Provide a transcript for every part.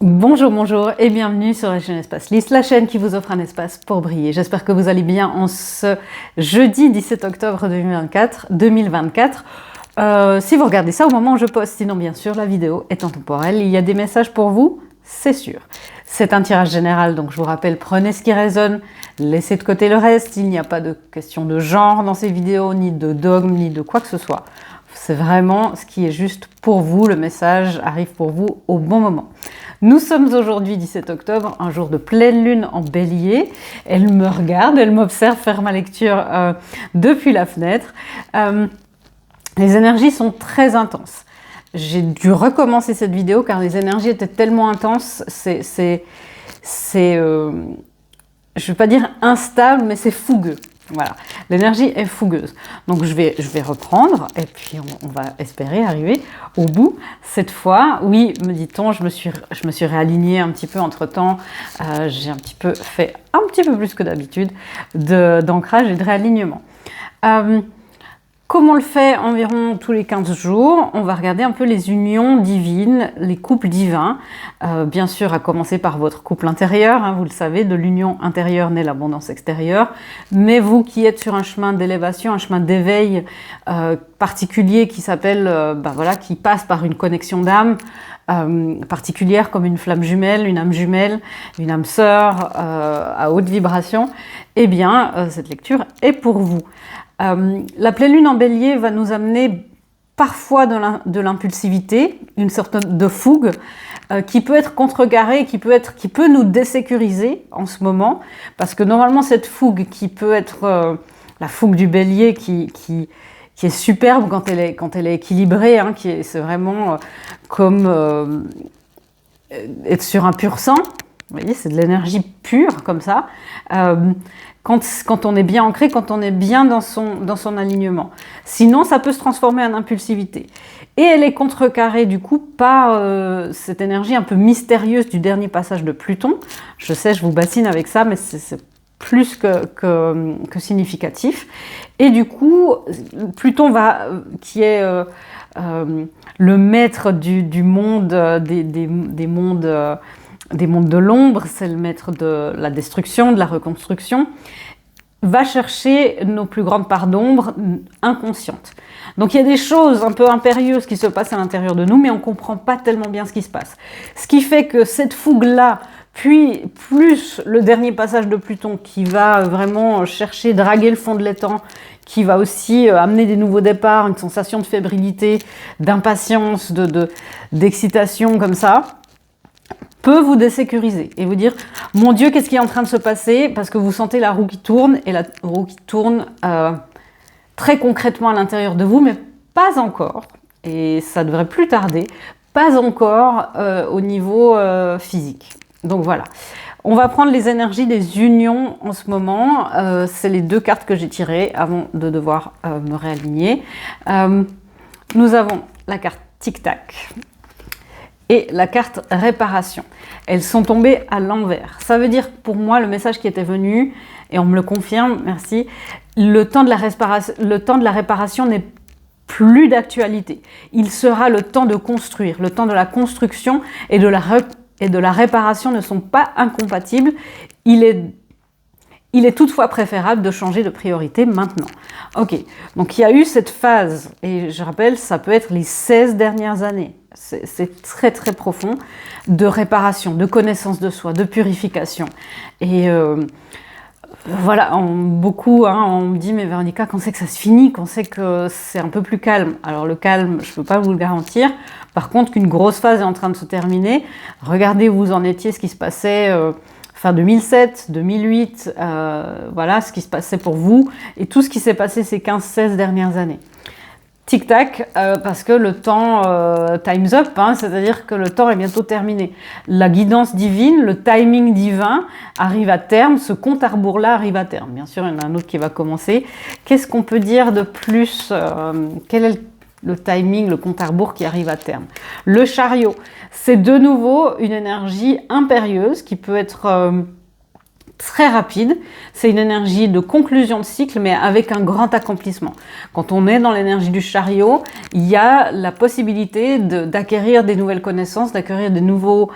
Bonjour, bonjour et bienvenue sur la chaîne Espace Lys, la chaîne qui vous offre un espace pour briller. J'espère que vous allez bien en ce jeudi 17 octobre 2024. Si vous regardez ça au moment où je poste, sinon bien sûr la vidéo est intemporelle. Il y a des messages pour vous, c'est sûr. C'est un tirage général, donc je vous rappelle, prenez ce qui résonne, laissez de côté le reste. Il n'y a pas de question de genre dans ces vidéos, ni de dogme, ni de quoi que ce soit. C'est vraiment ce qui est juste pour vous, le message arrive pour vous au bon moment. Nous sommes aujourd'hui 17 octobre, un jour de pleine lune en bélier. Elle me regarde, elle m'observe faire ma lecture depuis la fenêtre. Les énergies sont très intenses. J'ai dû recommencer cette vidéo car les énergies étaient tellement intenses, je ne vais pas dire instable, mais c'est fougueux. Voilà, l'énergie est fougueuse. Donc je vais reprendre et puis on va espérer arriver au bout. Cette fois, oui, me dit-on, je me suis réalignée un petit peu entre-temps. J'ai un petit peu fait un petit peu plus que d'habitude d'ancrage et de réalignement. Comme on le fait environ tous les 15 jours, on va regarder un peu les unions divines, les couples divins. Bien sûr, à commencer par votre couple intérieur, hein, vous le savez, de l'union intérieure naît l'abondance extérieure. Mais vous qui êtes sur un chemin d'élévation, un chemin d'éveil particulier qui s'appelle, qui passe par une connexion d'âme particulière comme une flamme jumelle, une âme sœur à haute vibration, eh bien, cette lecture est pour vous. La pleine lune en bélier va nous amener parfois de l'impulsivité, une sorte de fougue qui peut être contrecarrée, qui peut nous désécuriser en ce moment, parce que normalement cette fougue qui peut être la fougue du bélier qui est superbe quand elle est équilibrée, hein, c'est vraiment comme être sur un pur sang. Vous voyez, c'est de l'énergie pure comme ça. Quand on est bien ancré, quand on est bien dans son alignement. Sinon, ça peut se transformer en impulsivité. Et elle est contrecarrée du coup par cette énergie un peu mystérieuse du dernier passage de Pluton. Je sais, je vous bassine avec ça, mais c'est plus que significatif. Et du coup, Pluton qui est le maître du monde, des mondes de l'ombre, c'est le maître de la destruction, de la reconstruction, va chercher nos plus grandes parts d'ombre inconscientes. Donc il y a des choses un peu impérieuses qui se passent à l'intérieur de nous, mais on ne comprend pas tellement bien ce qui se passe. Ce qui fait que cette fougue-là, puis plus le dernier passage de Pluton qui va vraiment chercher, draguer le fond de l'étang, qui va aussi amener des nouveaux départs, une sensation de fébrilité, d'impatience, d'excitation comme ça, peut vous désécuriser et vous dire « Mon Dieu, qu'est-ce qui est en train de se passer ?» Parce que vous sentez la roue qui tourne, et la roue qui tourne très concrètement à l'intérieur de vous, mais pas encore, et ça devrait plus tarder, pas encore au niveau physique. Donc voilà, on va prendre les énergies des unions en ce moment. C'est les deux cartes que j'ai tirées avant de devoir me réaligner. Nous avons la carte Tic-Tac et la carte réparation. Elles sont tombées à l'envers. Ça veut dire pour moi le message qui était venu, et on me le confirme, merci, le temps de la réparation n'est plus d'actualité. Il sera le temps de construire, le temps de la construction et de la réparation ne sont pas incompatibles. Il est toutefois préférable de changer de priorité maintenant. Ok, donc il y a eu cette phase, et je rappelle, ça peut être les 16 dernières années. C'est très très profond, de réparation, de connaissance de soi, de purification. Et voilà, beaucoup, hein, on me dit, mais Véronica, quand c'est que ça se finit, quand c'est que c'est un peu plus calme? Alors le calme, je ne peux pas vous le garantir. Par contre, qu'une grosse phase est en train de se terminer, regardez où vous en étiez, ce qui se passait fin 2007, 2008, voilà ce qui se passait pour vous, et tout ce qui s'est passé ces 15-16 dernières années. Tic-tac, parce que le temps, time's up, hein, c'est-à-dire que le temps est bientôt terminé. La guidance divine, le timing divin arrive à terme, ce compte à rebours-là arrive à terme. Bien sûr, il y en a un autre qui va commencer. Qu'est-ce qu'on peut dire de plus quel est le timing, le compte à rebours qui arrive à terme? Le chariot, c'est de nouveau une énergie impérieuse qui peut être très rapide, c'est une énergie de conclusion de cycle, mais avec un grand accomplissement. Quand on est dans l'énergie du chariot, il y a la possibilité d'acquérir des nouvelles connaissances, d'acquérir des nouveaux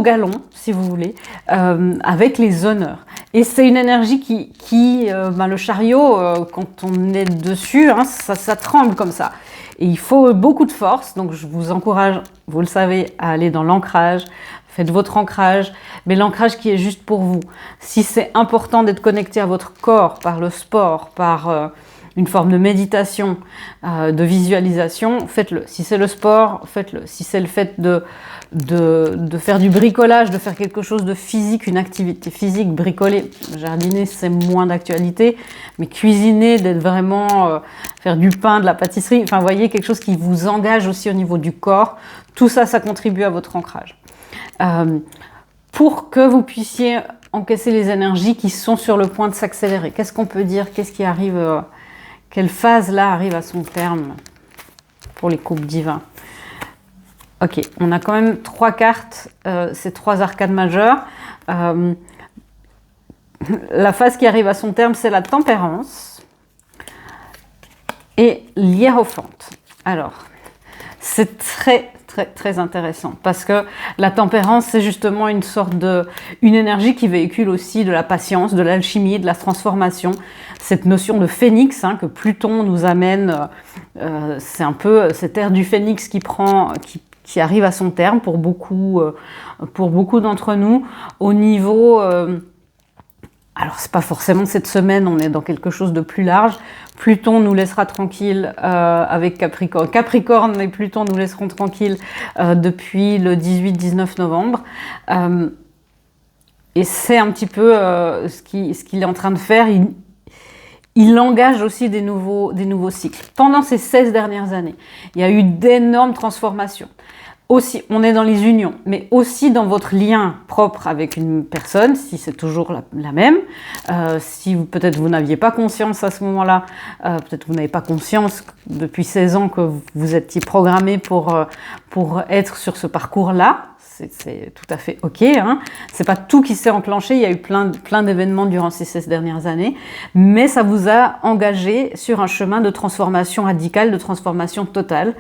galons, si vous voulez, avec les honneurs. Et c'est une énergie le chariot, quand on est dessus, hein, ça tremble comme ça. Et il faut beaucoup de force, donc je vous encourage, vous le savez, à aller dans l'ancrage. Faites votre ancrage, mais l'ancrage qui est juste pour vous. Si c'est important d'être connecté à votre corps par le sport, par une forme de méditation, de visualisation, faites-le. Si c'est le sport, faites-le. Si c'est le fait de faire du bricolage, de faire quelque chose de physique, une activité physique, bricoler, jardiner, c'est moins d'actualité, mais cuisiner, d'être vraiment, faire du pain, de la pâtisserie, enfin, vous voyez, quelque chose qui vous engage aussi au niveau du corps, tout ça, ça contribue à votre ancrage. Pour que vous puissiez encaisser les énergies qui sont sur le point de s'accélérer. Qu'est-ce qu'on peut dire? Qu'est-ce qui arrive? Quelle phase là arrive à son terme pour les couples divins? Ok, on a quand même 3 cartes, ces 3 arcades majeures. La phase qui arrive à son terme, c'est la tempérance et l'hiérophante. Alors, c'est très intéressant parce que la tempérance, c'est justement une énergie qui véhicule aussi de la patience, de l'alchimie, de la transformation. Cette notion de phénix que Pluton nous amène, c'est un peu cette ère du phénix qui arrive à son terme pour beaucoup d'entre nous au niveau. Alors, c'est pas forcément cette semaine, on est dans quelque chose de plus large. Pluton nous laissera tranquille avec Capricorne. Capricorne et Pluton nous laisseront tranquilles depuis le 18-19 novembre. Et c'est un petit peu ce qu'il est en train de faire. Il engage aussi des nouveaux cycles. Pendant ces 16 dernières années, il y a eu d'énormes transformations. Aussi, on est dans les unions, mais aussi dans votre lien propre avec une personne, si c'est toujours la même. Si peut-être vous n'aviez pas conscience à ce moment-là, peut-être vous n'avez pas conscience depuis 16 ans que vous étiez programmé pour être sur ce parcours-là. C'est tout à fait OK. C'est pas tout qui s'est enclenché, il y a eu plein d'événements durant ces 16 dernières années, mais ça vous a engagé sur un chemin de transformation radicale, de transformation totale.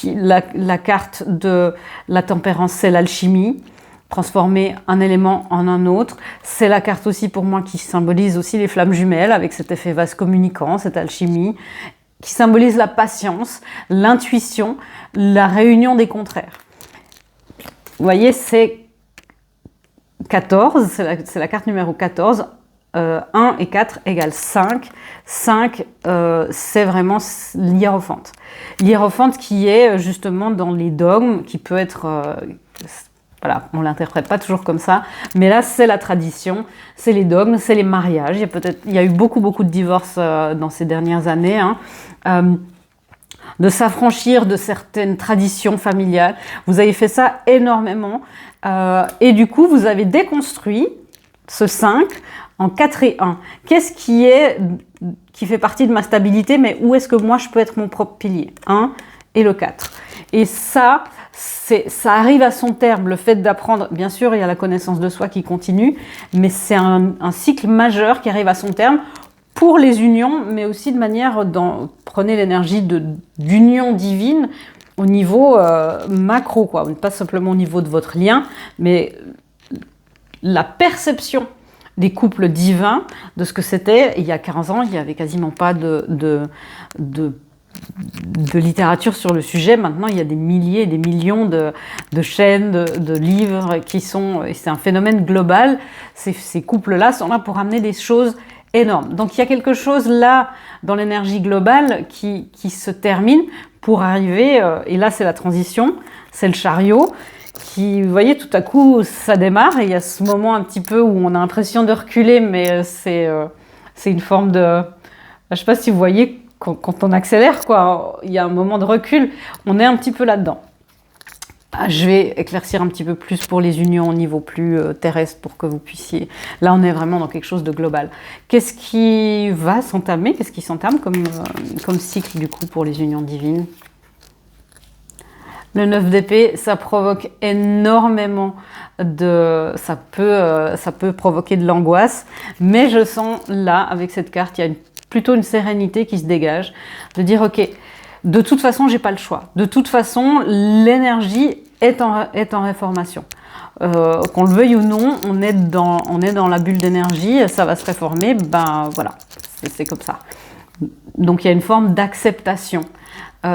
La carte de la tempérance, c'est l'alchimie, transformer un élément en un autre. C'est la carte aussi pour moi qui symbolise aussi les flammes jumelles avec cet effet vase communicant, cette alchimie, qui symbolise la patience, l'intuition, la réunion des contraires. Vous voyez, c'est 14, c'est la carte numéro 14. 1 et 4 égale 5. 5, c'est vraiment l'hiérophante. L'hiérophante qui est justement dans les dogmes, qui peut être... voilà, on ne l'interprète pas toujours comme ça, mais là, c'est la tradition, c'est les dogmes, c'est les mariages. Il y a eu beaucoup de divorces dans ces dernières années. De s'affranchir de certaines traditions familiales. Vous avez fait ça énormément. Et du coup, vous avez déconstruit ce 5 en 4 et 1. Qu'est-ce qui fait partie de ma stabilité, mais où est-ce que moi je peux être mon propre pilier? 1 et le 4. Et ça arrive à son terme, le fait d'apprendre. Bien sûr, il y a la connaissance de soi qui continue, mais c'est un cycle majeur qui arrive à son terme pour les unions, mais aussi de manière, prenez l'énergie d'union divine au niveau macro, quoi. Pas simplement au niveau de votre lien, mais la perception des couples divins, de ce que c'était. Il y a 15 ans, il n'y avait quasiment pas de littérature sur le sujet. Maintenant, il y a des milliers et des millions de chaînes, de livres qui sont... Et c'est un phénomène global. Ces couples-là sont là pour amener des choses énormes. Donc, il y a quelque chose là, dans l'énergie globale, qui se termine pour arriver... et là, c'est la transition, c'est le chariot. Vous voyez, tout à coup, ça démarre et il y a ce moment un petit peu où on a l'impression de reculer, mais c'est une forme de... Je ne sais pas si vous voyez, quand on accélère, quoi, il y a un moment de recul, on est un petit peu là-dedans. Je vais éclaircir un petit peu plus pour les unions au niveau plus terrestre pour que vous puissiez... Là, on est vraiment dans quelque chose de global. Qu'est-ce qui va s'entamer? Qu'est-ce qui s'entame comme cycle, du coup, pour les unions divines? Le 9 d'épée, ça provoque énormément ça peut provoquer de l'angoisse, mais je sens là, avec cette carte, il y a plutôt une sérénité qui se dégage, de dire, ok, de toute façon, j'ai pas le choix. De toute façon, l'énergie est en réformation. Qu'on le veuille ou non, on est dans la bulle d'énergie, ça va se réformer, ben voilà, c'est comme ça. Donc il y a une forme d'acceptation.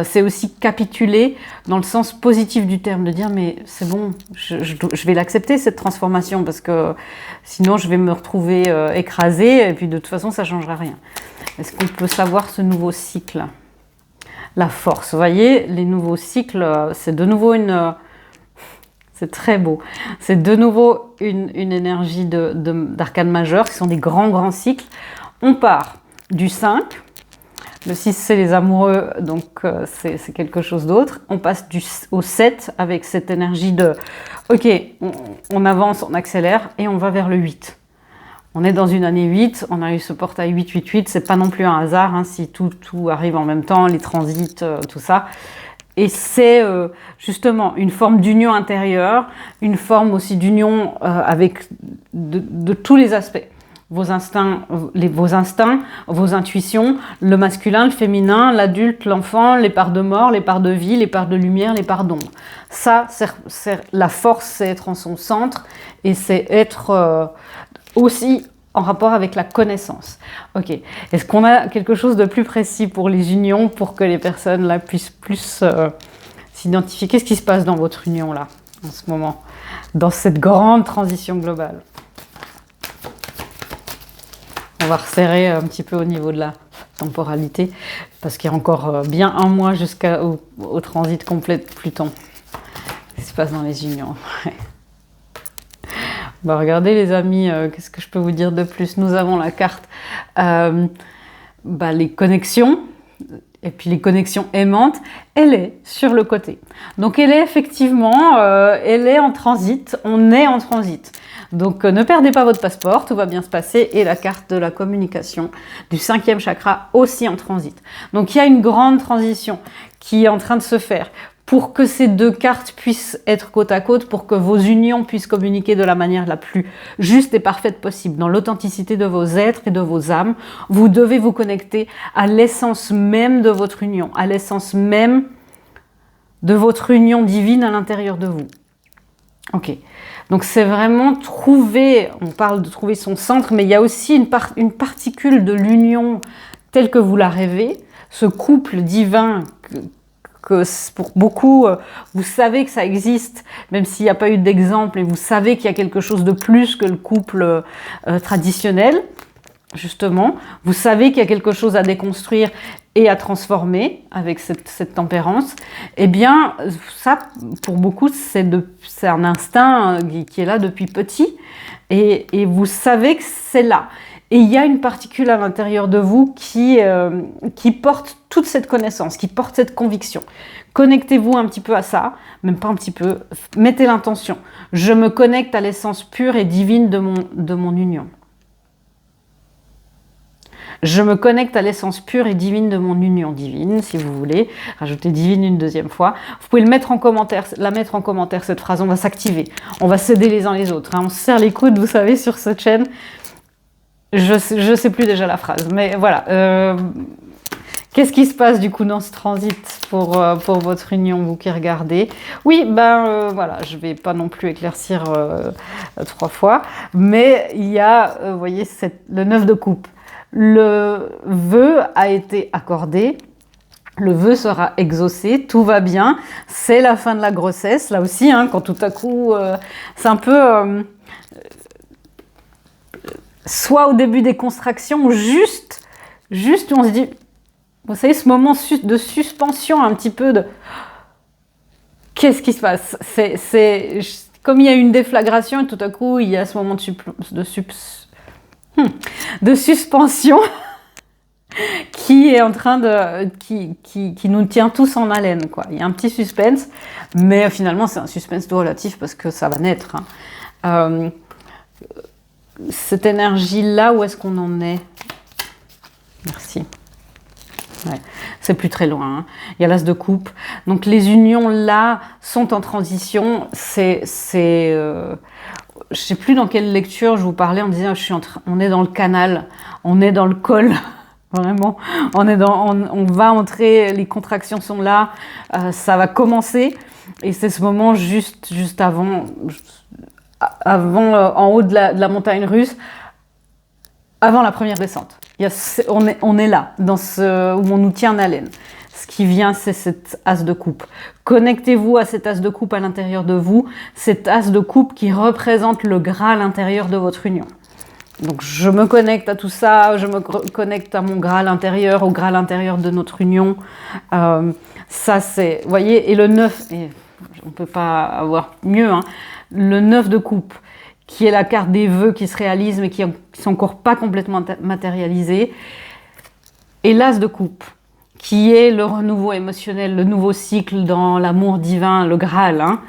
C'est aussi capituler dans le sens positif du terme, de dire mais c'est bon, je vais l'accepter cette transformation parce que sinon je vais me retrouver écrasée et puis de toute façon ça ne changera rien. Est-ce qu'on peut savoir ce nouveau cycle? La force, vous voyez, les nouveaux cycles, c'est de nouveau c'est très beau. C'est de nouveau une énergie d'arcane majeure qui sont des grands cycles. On part du 5. Le 6, c'est les amoureux, donc c'est quelque chose d'autre. On passe au 7 avec cette énergie de « Ok, on avance, on accélère et on va vers le 8 ». On est dans une année 8, on a eu ce portail 8-8-8, c'est pas non plus un hasard hein, si tout arrive en même temps, les transits, tout ça. Et c'est justement une forme d'union intérieure, une forme aussi d'union avec de tous les aspects. Vos instincts, vos intuitions, le masculin, le féminin, l'adulte, l'enfant, les parts de mort, les parts de vie, les parts de lumière, les parts d'ombre. Ça, la force, c'est être en son centre et c'est être aussi en rapport avec la connaissance. Ok. Est-ce qu'on a quelque chose de plus précis pour les unions pour que les personnes là puissent plus s'identifier? Qu'est-ce qui se passe dans votre union là, en ce moment, dans cette grande transition globale? On va resserrer un petit peu au niveau de la temporalité, parce qu'il y a encore bien un mois jusqu'au transit complet de Pluton. Qu'est-ce qui se passe dans les unions? Bah, regardez les amis, qu'est-ce que je peux vous dire de plus? Nous avons la carte, les connexions, et puis les connexions aimantes, elle est sur le côté. Donc elle est effectivement, elle est en transit, on est en transit. Donc ne perdez pas votre passeport, tout va bien se passer. Et la carte de la communication du 5e chakra aussi en transit. Donc il y a une grande transition qui est en train de se faire pour que ces deux cartes puissent être côte à côte, pour que vos unions puissent communiquer de la manière la plus juste et parfaite possible, dans l'authenticité de vos êtres et de vos âmes. Vous devez vous connecter à l'essence même de votre union, à l'essence même de votre union divine à l'intérieur de vous. Ok. Donc c'est vraiment trouver, on parle de trouver son centre, mais il y a aussi une particule de l'union telle que vous la rêvez, ce couple divin que pour beaucoup, vous savez que ça existe, même s'il n'y a pas eu d'exemple, et vous savez qu'il y a quelque chose de plus que le couple traditionnel, justement. Vous savez qu'il y a quelque chose à déconstruire et à transformer avec cette tempérance. Eh bien, ça, pour beaucoup, c'est un instinct qui est là depuis petit. Et vous savez que c'est là. Et il y a une particule à l'intérieur de vous qui porte toute cette connaissance, qui porte cette conviction. Connectez-vous un petit peu à ça, même pas un petit peu, mettez l'intention. Je me connecte à l'essence pure et divine de mon union. Je me connecte à l'essence pure et divine de mon union divine, si vous voulez. Rajoutez divine une deuxième fois. Vous pouvez la mettre en commentaire, cette phrase. On va s'activer. On va s'aider les uns les autres. On se serre les coudes, vous savez, sur cette chaîne. Je sais plus déjà la phrase, mais voilà. Qu'est-ce qui se passe du coup dans ce transit pour votre union, vous qui regardez? Oui, voilà, je vais pas non plus éclaircir 3 fois, mais il y a, vous voyez, le 9 de coupe. Le vœu a été accordé, le vœu sera exaucé, tout va bien, c'est la fin de la grossesse, là aussi, hein, quand tout à coup, c'est un peu, soit au début des contractions, juste où on se dit, vous savez, ce moment de suspension, un petit peu de, qu'est-ce qui se passe? C'est comme il y a une déflagration et tout à coup, il y a ce moment de suspension qui est en train de qui nous tient tous en haleine, quoi. Il y a un petit suspense, mais finalement c'est un suspense tout relatif parce que ça va naître, hein. Cette énergie là, où est-ce qu'on en est? Merci. Ouais, c'est plus très loin, hein. Il y a l'as de coupe. Donc les unions là sont en transition. Je sais plus dans quelle lecture je vous parlais, on disait on est dans le canal, on est dans le col. Vraiment, on va entrer, les contractions sont là, ça va commencer. Et c'est ce moment juste avant en haut de la montagne russe, avant la première descente. On est là, où on nous tient en haleine. Ce qui vient, c'est cet as de coupe. Connectez-vous à cet as de coupe à l'intérieur de vous, cet as de coupe qui représente le Graal intérieur de votre union. Donc je me connecte à tout ça, je me connecte à mon Graal intérieur, au Graal intérieur de notre union. Ça c'est, vous voyez, et le 9, et on ne peut pas avoir mieux, hein, le 9 de coupe, qui est la carte des vœux qui se réalisent mais qui ne sont encore pas complètement matérialisés, et l'as de coupe, qui est le renouveau émotionnel, le nouveau cycle dans l'amour divin, le Graal, hein.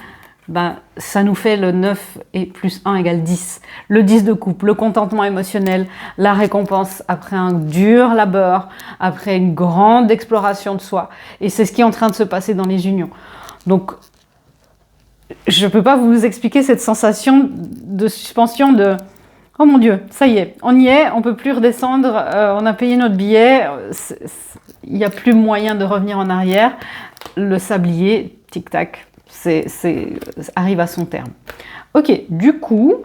Ça nous fait le 9 et plus 1 égale 10. Le 10 de coupe, le contentement émotionnel, la récompense après un dur labeur, après une grande exploration de soi. Et c'est ce qui est en train de se passer dans les unions. Donc, je ne peux pas vous expliquer cette sensation de suspension de « Oh mon Dieu, ça y est, on y est, on ne peut plus redescendre, on a payé notre billet, il n'y a plus moyen de revenir en arrière. » Le sablier, tic-tac, arrive à son terme. Ok, du coup,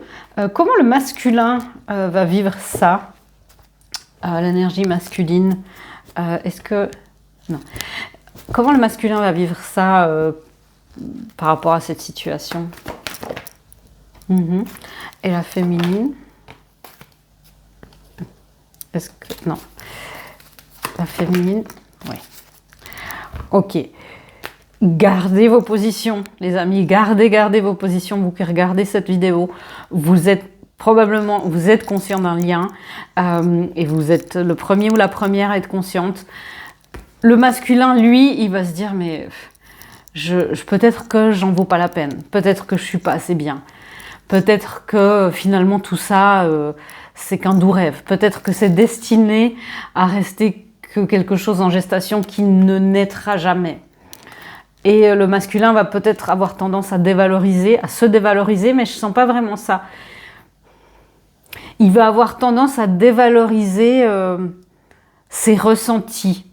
comment le masculin va vivre ça, l'énergie masculine, non. Comment le masculin va vivre ça par rapport à cette situation? Et la féminine? Non. La féminine? Oui. Ok. Gardez vos positions, les amis. Gardez vos positions. Vous qui regardez cette vidéo, vous êtes conscient d'un lien et vous êtes le premier ou la première à être consciente. Le masculin, lui, il va se dire, mais peut-être que j'en vaux pas la peine. Peut-être que je suis pas assez bien. Peut-être que finalement tout ça, c'est qu'un doux rêve. Peut-être que c'est destiné à rester que quelque chose en gestation qui ne naîtra jamais. Et le masculin va peut-être avoir tendance à se dévaloriser, mais je ne sens pas vraiment ça. Il va avoir tendance à dévaloriser ses ressentis.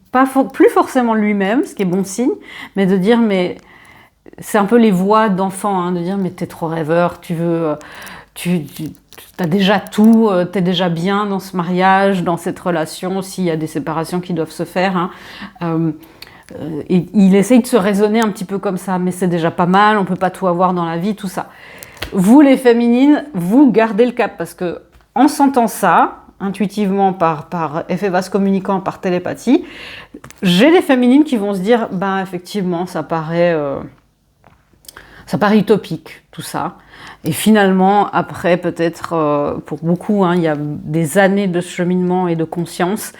Plus forcément lui-même, ce qui est bon signe, mais de dire, mais c'est un peu les voix d'enfant, hein, de dire, mais t'es trop rêveur, tu as déjà tout, t'es déjà bien dans ce mariage, dans cette relation, s'il y a des séparations qui doivent se faire, hein. Et il essaye de se raisonner un petit peu comme ça, mais c'est déjà pas mal, on peut pas tout avoir dans la vie, tout ça. Vous les féminines, vous gardez le cap, parce que en sentant ça, intuitivement par effet vase communicant, par télépathie, j'ai des féminines qui vont se dire, effectivement, ça paraît utopique, tout ça. Et finalement, après, peut-être, pour beaucoup, hein, il y a des années de cheminement et de conscience.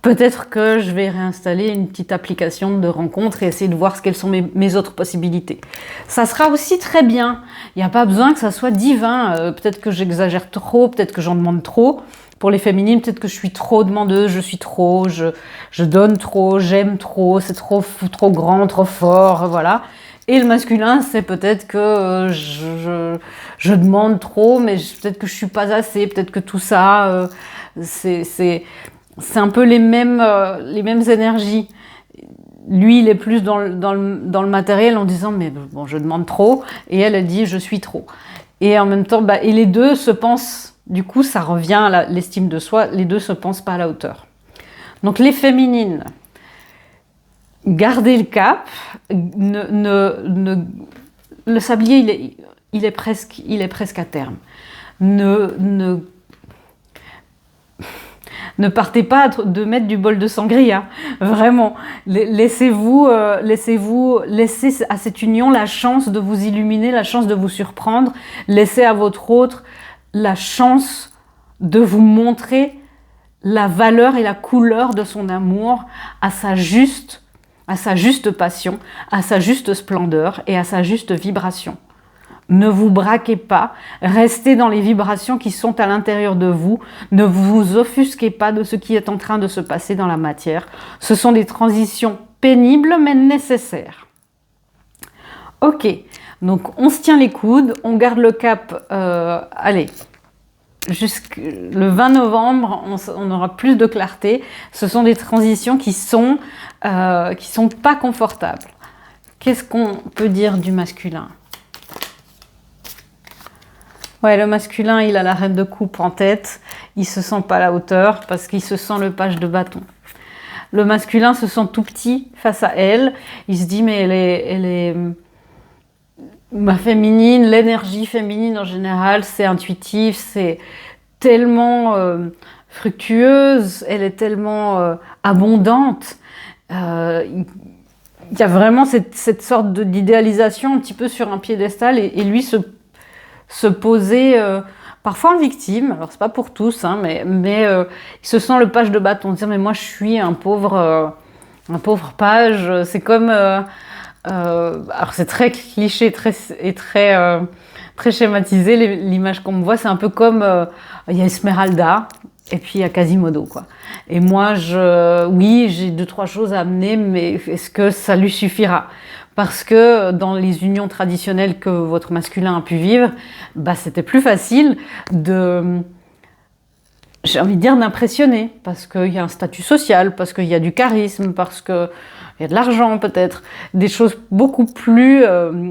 Peut-être que je vais réinstaller une petite application de rencontre et essayer de voir quelles sont mes autres possibilités. Ça sera aussi très bien. Il n'y a pas besoin que ça soit divin. Peut-être que j'exagère trop, peut-être que j'en demande trop. Pour les féminines, peut-être que je suis trop demandeuse, je donne trop, j'aime trop, c'est trop grand, trop fort, voilà. Et le masculin, c'est peut-être que je demande trop, mais peut-être que je suis pas assez, peut-être que tout ça, c'est un peu les mêmes énergies. Lui, il est plus dans le matériel en disant, mais bon, je demande trop. Et elle dit, je suis trop. Et en même temps, et les deux se pensent, du coup, ça revient à l'estime de soi, les deux se pensent pas à la hauteur. Donc, les féminines, gardez le cap. Le sablier, il est presque à terme. Ne partez pas de mettre du bol de sangria, vraiment. Laissez à cette union la chance de vous illuminer, la chance de vous surprendre. Laissez à votre autre la chance de vous montrer la valeur et la couleur de son amour à sa juste passion, à sa juste splendeur et à sa juste vibration. Ne vous braquez pas, restez dans les vibrations qui sont à l'intérieur de vous, ne vous offusquez pas de ce qui est en train de se passer dans la matière. Ce sont des transitions pénibles mais nécessaires. Ok, donc on se tient les coudes, on garde le cap, allez, jusqu'au 20 novembre, on aura plus de clarté. Ce sont des transitions qui sont pas confortables. Qu'est-ce qu'on peut dire du masculin? Ouais, le masculin, il a la reine de coupe en tête, il se sent pas à la hauteur parce qu'il se sent le page de bâton. Le masculin se sent tout petit face à elle, il se dit mais elle est ma féminine, l'énergie féminine en général, c'est intuitif, c'est tellement fructueuse, elle est tellement abondante. Il y a vraiment cette sorte d'idéalisation un petit peu sur un piédestal et lui se poser parfois en victime. Alors c'est pas pour tous, hein, mais il se sent le page de bâton, dire mais moi je suis un pauvre page. C'est comme alors c'est très cliché très schématisé l'image qu'on me voit. C'est un peu comme il y a Esmeralda et puis il y a Quasimodo, quoi. Et moi oui, j'ai 2-3 choses à amener, mais est-ce que ça lui suffira? Parce que dans les unions traditionnelles que votre masculin a pu vivre, bah, c'était plus facile j'ai envie de dire d'impressionner, parce qu'il y a un statut social, parce qu'il y a du charisme, parce qu'il y a de l'argent peut-être, des choses beaucoup plus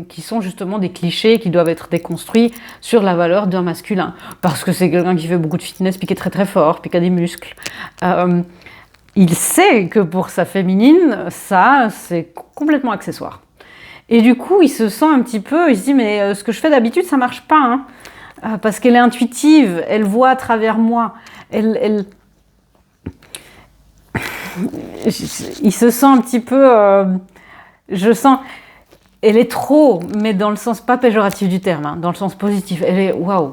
qui sont justement des clichés qui doivent être déconstruits sur la valeur d'un masculin, parce que c'est quelqu'un qui fait beaucoup de fitness, puis qui est très très fort, puis qui a des muscles. Il sait que pour sa féminine, ça c'est complètement accessoire. Et du coup, il se sent un petit peu, il se dit mais ce que je fais d'habitude, ça marche pas, hein, parce qu'elle est intuitive, elle voit à travers moi, il se sent un petit peu, je sens, elle est trop, mais dans le sens pas péjoratif du terme, hein, dans le sens positif, elle est waouh.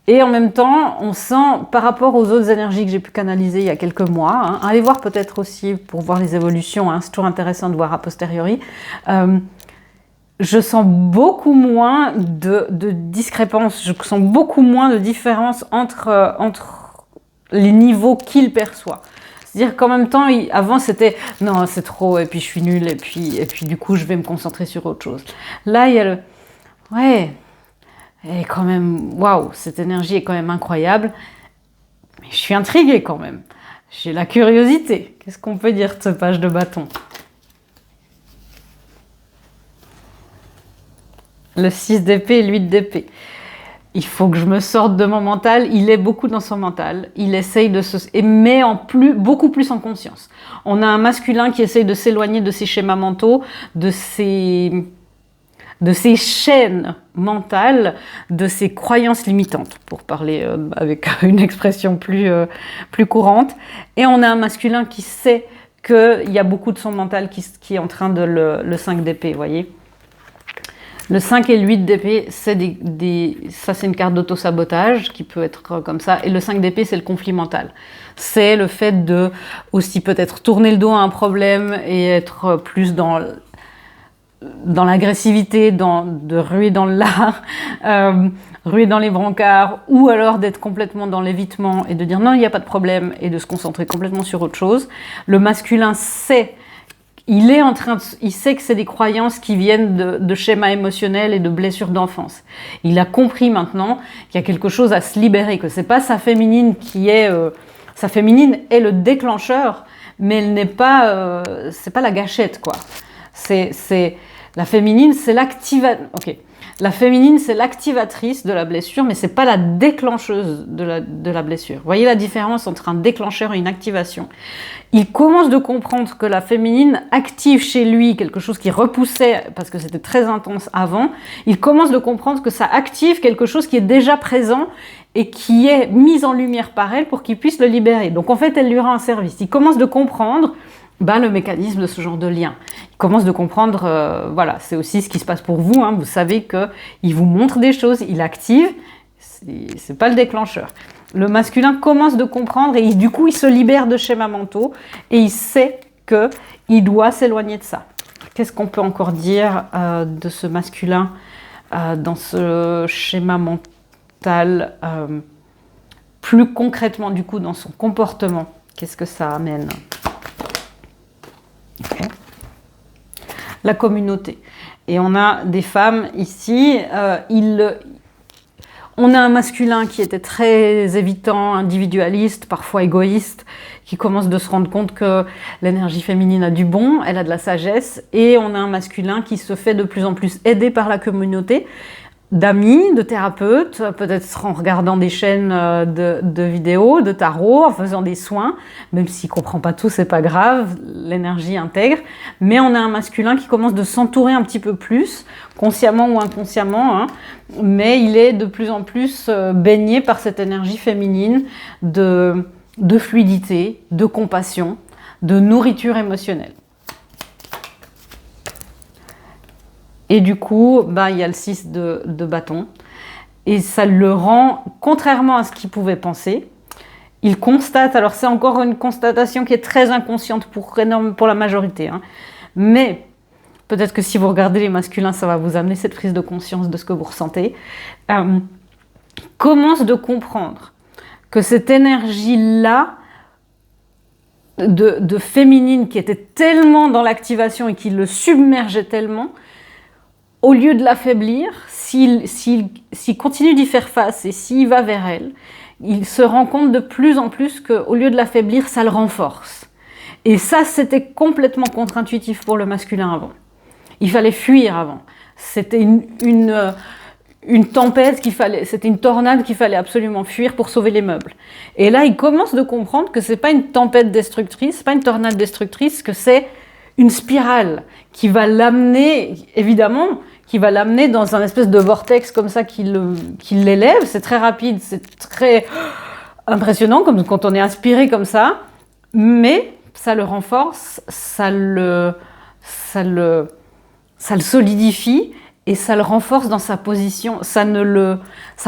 Et en même temps, on sent, par rapport aux autres énergies que j'ai pu canaliser il y a quelques mois, hein, allez voir peut-être aussi pour voir les évolutions, hein, c'est toujours intéressant de voir a posteriori, je sens beaucoup moins de discrépances, je sens beaucoup moins de différence entre les niveaux qu'il perçoit. C'est-à-dire qu'en même temps, avant c'était « non, c'est trop, et puis je suis nulle, et puis du coup, je vais me concentrer sur autre chose ». Là, il y a le « ouais, et quand même, waouh, cette énergie est quand même incroyable, mais je suis intriguée quand même. J'ai la curiosité. » Qu'est-ce qu'on peut dire de ce page de bâton? Le 6 d'épée et le 8 d'épée. Il faut que je me sorte de mon mental. Il est beaucoup dans son mental. Il essaye de mais beaucoup plus en conscience. On a un masculin qui essaye de s'éloigner de ses schémas mentaux, de ses chaînes mentales, de ses croyances limitantes, pour parler avec une expression plus courante. Et on a un masculin qui sait qu'il y a beaucoup de son mental qui est en train de le 5 d'épée, vous voyez. Le 5 et le 8 d'épée, ça c'est une carte d'auto-sabotage qui peut être comme ça. Et le 5 d'épée, c'est le conflit mental. C'est le fait de aussi peut-être tourner le dos à un problème et être plus dans l'agressivité, de ruer dans le lard, ruer dans les brancards, ou alors d'être complètement dans l'évitement et de dire non, il n'y a pas de problème et de se concentrer complètement sur autre chose. Le masculin sait... Il sait que c'est des croyances qui viennent de schémas émotionnels et de blessures d'enfance. Il a compris maintenant qu'il y a quelque chose à se libérer, que c'est pas sa féminine sa féminine est le déclencheur, mais elle n'est pas, c'est pas la gâchette, quoi. La féminine, c'est La féminine, c'est l'activatrice de la blessure, mais c'est pas la déclencheuse de la blessure. Vous voyez la différence entre un déclencheur et une activation? Il commence de comprendre que la féminine active chez lui quelque chose qui repoussait, parce que c'était très intense avant. Il commence de comprendre que ça active quelque chose qui est déjà présent et qui est mis en lumière par elle pour qu'il puisse le libérer. Donc en fait, elle lui rend un service. Il commence de comprendre le mécanisme de ce genre de lien. Il commence de comprendre, voilà, c'est aussi ce qui se passe pour vous, hein. Vous savez qu'il vous montre des choses, il active, c'est pas le déclencheur. Le masculin commence de comprendre et du coup il se libère de schémas mentaux et il sait qu'il doit s'éloigner de ça. Qu'est-ce qu'on peut encore dire de ce masculin dans ce schéma mental, plus concrètement du coup dans son comportement, qu'est-ce que ça amène? Okay. La communauté. Et on a des femmes ici, on a un masculin qui était très évitant, individualiste, parfois égoïste, qui commence de se rendre compte que l'énergie féminine a du bon, elle a de la sagesse, et on a un masculin qui se fait de plus en plus aider par la communauté, d'amis, de thérapeutes, peut-être en regardant des chaînes de vidéos, de tarot, en faisant des soins, même s'il ne comprend pas tout, c'est pas grave, l'énergie intègre, mais on a un masculin qui commence de s'entourer un petit peu plus, consciemment ou inconsciemment, hein, mais il est de plus en plus baigné par cette énergie féminine de fluidité, de compassion, de nourriture émotionnelle. Et du coup, il y a le 6 de bâton. Et ça le rend, contrairement à ce qu'il pouvait penser, il constate, alors c'est encore une constatation qui est très inconsciente pour la majorité, hein, mais peut-être que si vous regardez les masculins, ça va vous amener cette prise de conscience de ce que vous ressentez, commence de comprendre que cette énergie-là, de féminine qui était tellement dans l'activation et qui le submergeait tellement, au lieu de l'affaiblir, s'il continue d'y faire face et s'il va vers elle, il se rend compte de plus en plus qu'au lieu de l'affaiblir, ça le renforce. Et ça, c'était complètement contre-intuitif pour le masculin avant. Il fallait fuir avant. C'était une tempête c'était une tornade qu'il fallait absolument fuir pour sauver les meubles. Et là, il commence de comprendre que c'est pas une tempête destructrice, c'est pas une tornade destructrice, que c'est une spirale qui va l'amener, évidemment, qui va l'amener dans un espèce de vortex comme ça qui l'élève. C'est très rapide, c'est très impressionnant comme quand on est inspiré comme ça, mais ça le renforce, ça le solidifie et ça le renforce dans sa position, ça le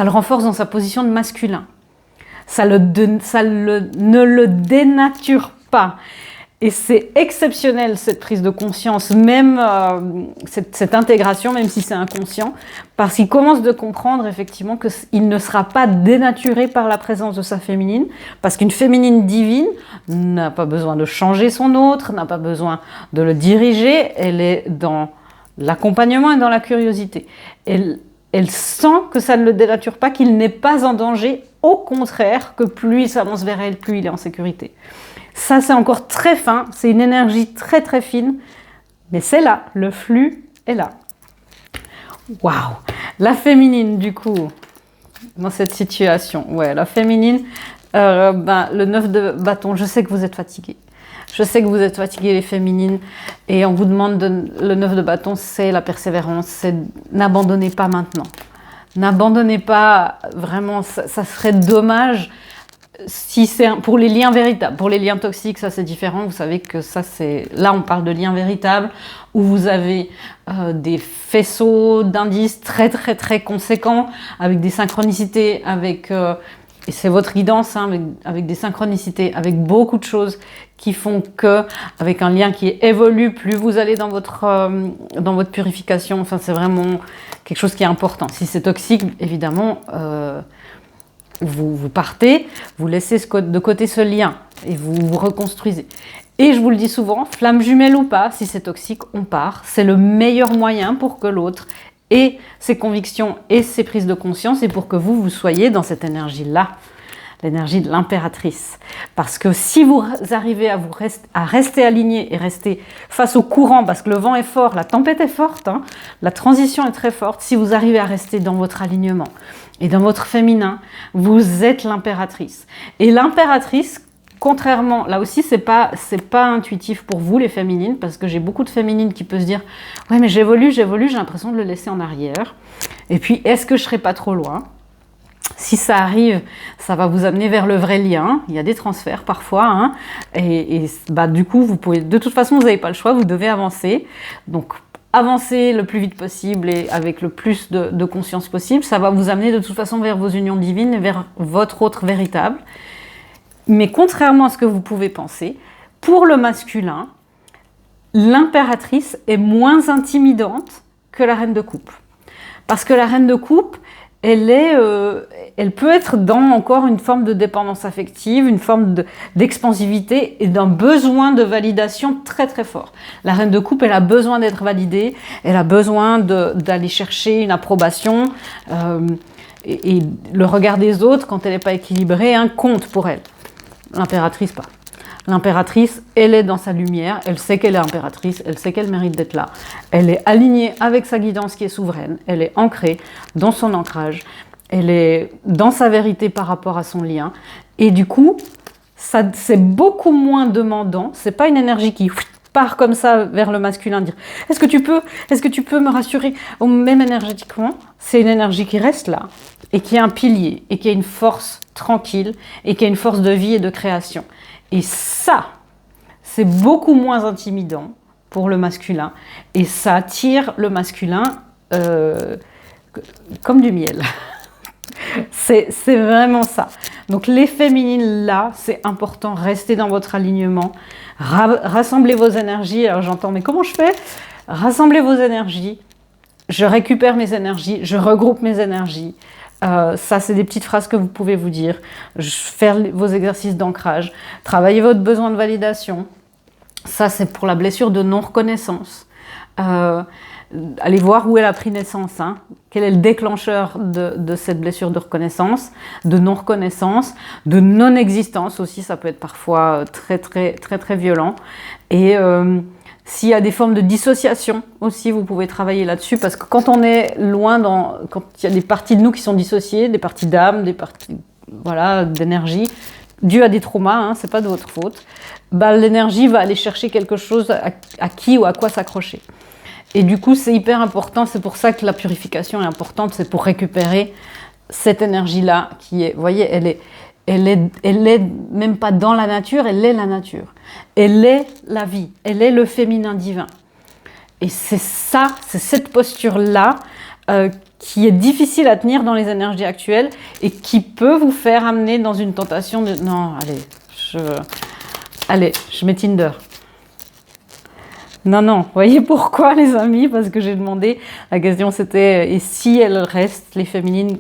renforce dans sa position de masculin. Ça ne le dénature pas. Et c'est exceptionnel cette prise de conscience, même cette intégration, même si c'est inconscient, parce qu'il commence de comprendre effectivement qu'il ne sera pas dénaturé par la présence de sa féminine, parce qu'une féminine divine n'a pas besoin de changer son autre, n'a pas besoin de le diriger, elle est dans l'accompagnement et dans la curiosité. Elle sent que ça ne le dénature pas, qu'il n'est pas en danger, au contraire, que plus il s'avance vers elle, plus il est en sécurité. Ça, c'est encore très fin, c'est une énergie très très fine, mais c'est là, le flux est là. Waouh! La féminine, du coup, dans cette situation, ouais, la féminine, le 9 de bâton, je sais que vous êtes fatigués. Je sais que vous êtes fatigués, les féminines, et on vous demande, le 9 de bâton, c'est la persévérance, c'est n'abandonnez pas maintenant. N'abandonnez pas, vraiment, ça serait dommage. Si c'est pour les liens véritables, pour les liens toxiques, ça c'est différent. Vous savez que ça c'est... Là, on parle de liens véritables où vous avez des faisceaux d'indices très très très conséquents avec des synchronicités, et c'est votre guidance, hein, avec des synchronicités, avec beaucoup de choses qui font que, avec un lien qui évolue, plus vous allez dans votre purification. Enfin, c'est vraiment quelque chose qui est important. Si c'est toxique, évidemment... Vous partez, vous laissez de côté ce lien et vous vous reconstruisez. Et je vous le dis souvent, flamme jumelle ou pas, si c'est toxique, on part. C'est le meilleur moyen pour que l'autre ait ses convictions et ses prises de conscience et pour que vous soyez dans cette énergie-là, l'énergie de l'impératrice. Parce que si vous arrivez à rester aligné et rester face au courant, parce que le vent est fort, la tempête est forte, hein, la transition est très forte, si vous arrivez à rester dans votre alignement et dans votre féminin, vous êtes l'impératrice. Et l'impératrice, contrairement, là aussi c'est pas intuitif pour vous les féminines, parce que j'ai beaucoup de féminines qui peuvent se dire « Ouais mais j'évolue, j'ai l'impression de le laisser en arrière. Et puis est-ce que je serai pas trop loin ?» Si ça arrive, ça va vous amener vers le vrai lien. Il y a des transferts parfois, hein, et du coup, vous pouvez. De toute façon, vous n'avez pas le choix. Vous devez avancer. Donc, avancez le plus vite possible et avec le plus de conscience possible. Ça va vous amener de toute façon vers vos unions divines et vers votre autre véritable. Mais contrairement à ce que vous pouvez penser, pour le masculin, l'impératrice est moins intimidante que la reine de coupe. Parce que la reine de coupe, elle peut être dans encore une forme de dépendance affective, une forme d'expansivité et d'un besoin de validation très très fort. La reine de coupe, elle a besoin d'être validée, elle a besoin d'aller chercher une approbation et le regard des autres, quand elle n'est pas équilibrée, compte pour elle. L'impératrice, pas. L'impératrice, elle est dans sa lumière, elle sait qu'elle est impératrice, elle sait qu'elle mérite d'être là. Elle est alignée avec sa guidance qui est souveraine, elle est ancrée dans son ancrage, elle est dans sa vérité par rapport à son lien. Et du coup, c'est beaucoup moins demandant, c'est pas une énergie qui part comme ça vers le masculin, dire est-ce que tu peux me rassurer, même énergétiquement, c'est une énergie qui reste là, et qui a un pilier, et qui a une force tranquille, et qui a une force de vie et de création. Et ça, c'est beaucoup moins intimidant pour le masculin. Et ça attire le masculin comme du miel. C'est vraiment ça. Donc les féminines, là, c'est important. Restez dans votre alignement. Rassemblez vos énergies. Alors j'entends, mais comment je fais? Rassemblez vos énergies. Je récupère mes énergies. Je regroupe mes énergies. Ça, c'est des petites phrases que vous pouvez vous dire. Faire vos exercices d'ancrage. Travailler votre besoin de validation. Ça, c'est pour la blessure de non-reconnaissance. Allez voir où elle a pris naissance. Quel est le déclencheur de cette blessure de reconnaissance, de non-reconnaissance, de non-existence aussi. Ça peut être parfois très, très, très, très violent. Et s'il y a des formes de dissociation aussi, vous pouvez travailler là-dessus, parce que quand on est loin, quand il y a des parties de nous qui sont dissociées, des parties d'âme, des parties d'énergie, dû à des traumas, c'est pas de votre faute, l'énergie va aller chercher quelque chose à qui ou à quoi s'accrocher. Et du coup, c'est hyper important, c'est pour ça que la purification est importante, c'est pour récupérer cette énergie-là qui est, vous voyez, elle est même pas dans la nature, elle est la nature. Elle est la vie, elle est le féminin divin. Et c'est ça, c'est cette posture-là qui est difficile à tenir dans les énergies actuelles et qui peut vous faire amener dans une tentation de « non, allez, je mets Tinder ». Non, vous voyez pourquoi les amis? Parce que j'ai demandé, la question c'était « et si elles restent, les féminines,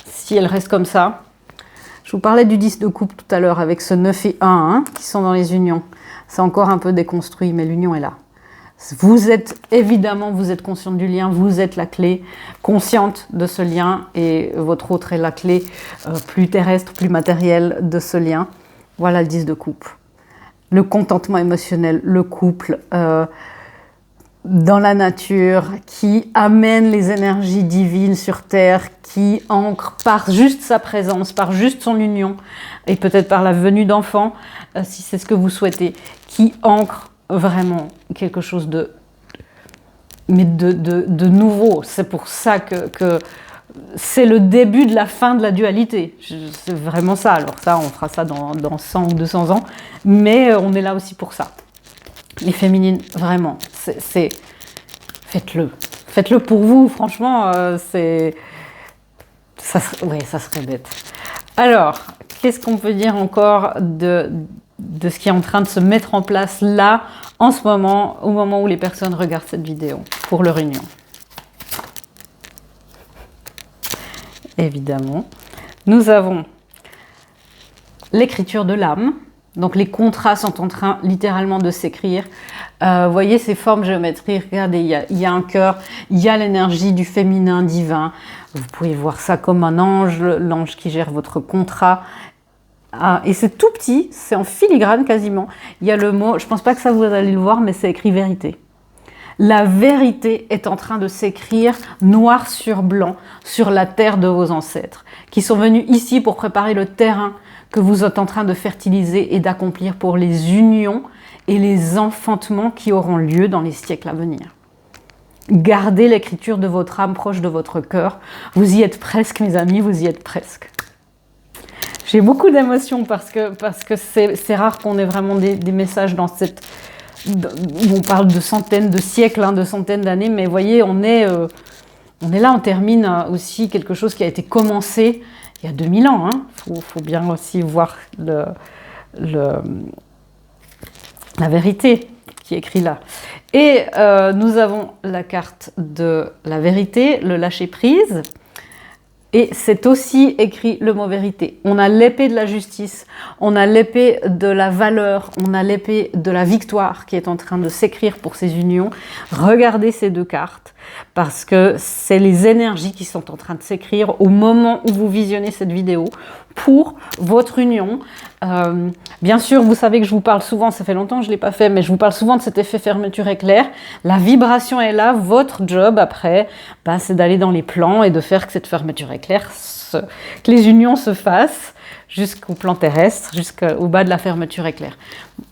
si elles restent comme ça ?» Je vous parlais du 10 de coupe tout à l'heure avec ce 9 et 1 qui sont dans les unions. C'est encore un peu déconstruit, mais l'union est là. Vous êtes consciente du lien, vous êtes la clé, consciente de ce lien, et votre autre est la clé plus terrestre, plus matérielle de ce lien. Voilà le 10 de coupe. Le contentement émotionnel, le couple dans la nature, qui amène les énergies divines sur Terre, qui ancre par juste sa présence, par juste son union, et peut-être par la venue d'enfants, si c'est ce que vous souhaitez, qui ancre vraiment quelque chose de nouveau. C'est pour ça que c'est le début de la fin de la dualité. C'est vraiment ça. Alors ça, on fera ça dans 100 ou 200 ans, mais on est là aussi pour ça. Les féminines, vraiment, faites-le. Faites-le pour vous, franchement, ça serait bête. Alors, qu'est-ce qu'on peut dire encore de ce qui est en train de se mettre en place là, en ce moment, au moment où les personnes regardent cette vidéo, pour leur union? Évidemment, nous avons l'écriture de l'âme. Donc les contrats sont en train littéralement de s'écrire. Vous voyez ces formes géométriques, regardez, il y a un cœur, il y a l'énergie du féminin divin. Vous pouvez voir ça comme un ange, l'ange qui gère votre contrat. Et c'est tout petit, c'est en filigrane quasiment. Il y a le mot, je ne pense pas que ça vous allez le voir, mais c'est écrit vérité. La vérité est en train de s'écrire noir sur blanc sur la terre de vos ancêtres, qui sont venus ici pour préparer le terrain que vous êtes en train de fertiliser et d'accomplir pour les unions et les enfantements qui auront lieu dans les siècles à venir. Gardez l'écriture de votre âme proche de votre cœur. Vous y êtes presque, mes amis, vous y êtes presque. J'ai beaucoup d'émotions parce que c'est rare qu'on ait vraiment des messages dans cette... où on parle de centaines de siècles, de centaines d'années, mais vous voyez, on est là, on termine aussi quelque chose qui a été commencé il y a 2000 ans. Faut bien aussi voir la vérité qui est écrit là. Et nous avons la carte de la vérité, le lâcher-prise. Et c'est aussi écrit le mot vérité. On a l'épée de la justice, on a l'épée de la valeur, on a l'épée de la victoire qui est en train de s'écrire pour ces unions. Regardez ces deux cartes parce que c'est les énergies qui sont en train de s'écrire au moment où vous visionnez cette vidéo pour votre union. Bien sûr, vous savez que je vous parle souvent, ça fait longtemps que je ne l'ai pas fait, mais je vous parle souvent de cet effet fermeture éclair. La vibration est là, votre job après, c'est d'aller dans les plans et de faire que cette fermeture éclair, que les unions se fassent jusqu'au plan terrestre, jusqu'au bas de la fermeture éclair.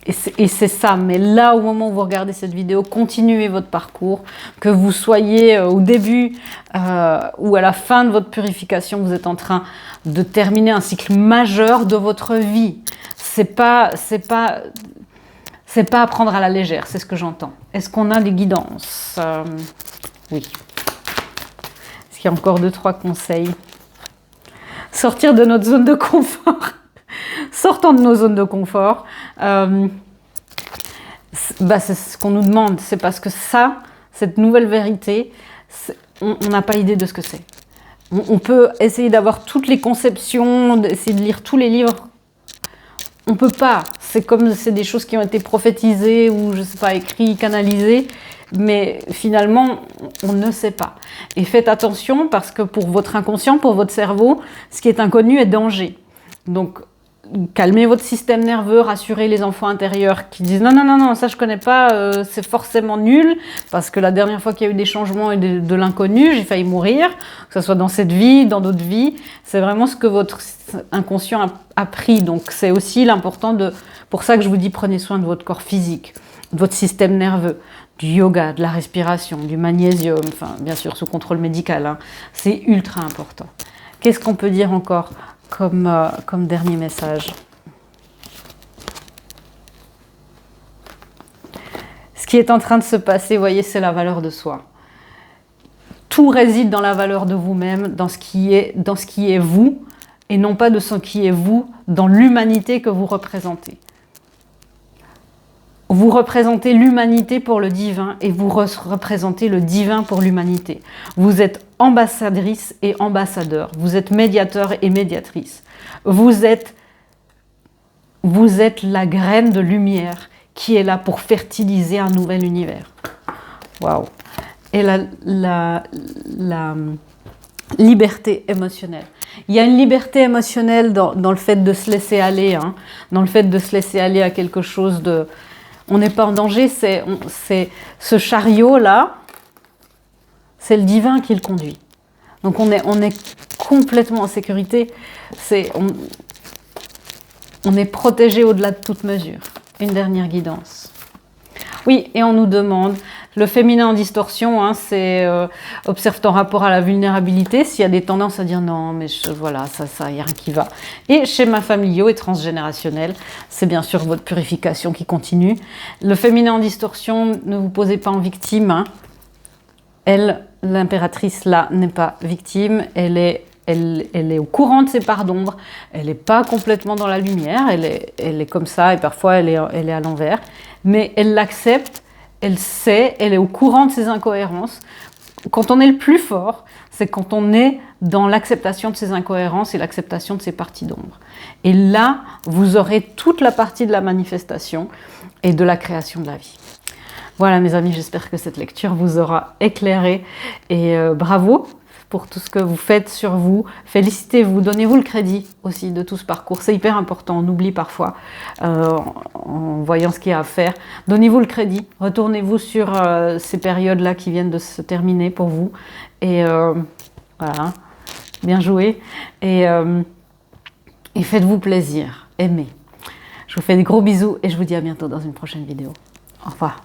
Et c'est ça, mais là, au moment où vous regardez cette vidéo, continuez votre parcours, que vous soyez au début ou à la fin de votre purification, vous êtes en train de terminer un cycle majeur de votre vie. C'est pas à prendre à la légère, c'est ce que j'entends. Est-ce qu'on a des guidances? Oui. Est-ce qu'il y a encore 2-3 conseils? Sortir de notre zone de confort. Sortons de nos zones de confort. C'est ce qu'on nous demande. C'est parce que ça, cette nouvelle vérité, on n'a pas idée de ce que c'est. On peut essayer d'avoir toutes les conceptions, d'essayer de lire tous les livres. On ne peut pas. C'est comme c'est des choses qui ont été prophétisées ou, je ne sais pas, écrites, canalisées. Mais finalement, on ne sait pas. Et faites attention parce que pour votre inconscient, pour votre cerveau, ce qui est inconnu est danger. Donc, calmez votre système nerveux, rassurez les enfants intérieurs qui disent « Non, non, non, non, ça je connais pas, c'est forcément nul, parce que la dernière fois qu'il y a eu des changements et de l'inconnu, j'ai failli mourir, que ce soit dans cette vie, dans d'autres vies. » C'est vraiment ce que votre inconscient a pris. Donc, c'est aussi l'important pour ça que je vous dis prenez soin de votre corps physique, de votre système nerveux, du yoga, de la respiration, du magnésium, enfin, bien sûr, sous contrôle médical. Hein. C'est ultra important. Qu'est-ce qu'on peut dire encore comme dernier message? Ce qui est en train de se passer, vous voyez, c'est la valeur de soi. Tout réside dans la valeur de vous-même, dans ce qui est vous, et non pas de ce qui est vous, dans l'humanité que vous représentez. Vous représentez l'humanité pour le divin et vous représentez le divin pour l'humanité. Vous êtes ambassadrice et ambassadeur. Vous êtes médiateur et médiatrice. Vous êtes la graine de lumière qui est là pour fertiliser un nouvel univers. Waouh! Et la liberté émotionnelle. Il y a une liberté émotionnelle dans le fait de se laisser aller, hein, dans le fait de se laisser aller à quelque chose de... On n'est pas en danger, c'est ce chariot-là, c'est le divin qui le conduit. Donc on est complètement en sécurité, on est protégé au-delà de toute mesure. Une dernière guidance. Oui, et on nous demande, le féminin en distorsion, hein, c'est observe ton rapport à la vulnérabilité, s'il y a des tendances à dire non, mais voilà, ça, il n'y a rien qui va. Et schéma familiaux et transgénérationnel, c'est bien sûr votre purification qui continue. Le féminin en distorsion, ne vous posez pas en victime. Hein. Elle, l'impératrice, là, n'est pas victime, elle est au courant de ses parts d'ombre, elle n'est pas complètement dans la lumière, elle est comme ça et parfois elle est à l'envers, mais elle l'accepte, elle sait, elle est au courant de ses incohérences. Quand on est le plus fort, c'est quand on est dans l'acceptation de ses incohérences et l'acceptation de ses parties d'ombre. Et là, vous aurez toute la partie de la manifestation et de la création de la vie. Voilà mes amis, j'espère que cette lecture vous aura éclairé et bravo pour tout ce que vous faites sur vous. Félicitez-vous, donnez-vous le crédit aussi de tout ce parcours. C'est hyper important, on oublie parfois en voyant ce qu'il y a à faire. Donnez-vous le crédit, retournez-vous sur ces périodes-là qui viennent de se terminer pour vous. Et voilà, bien joué. Et faites-vous plaisir, aimez. Je vous fais des gros bisous et je vous dis à bientôt dans une prochaine vidéo. Au revoir.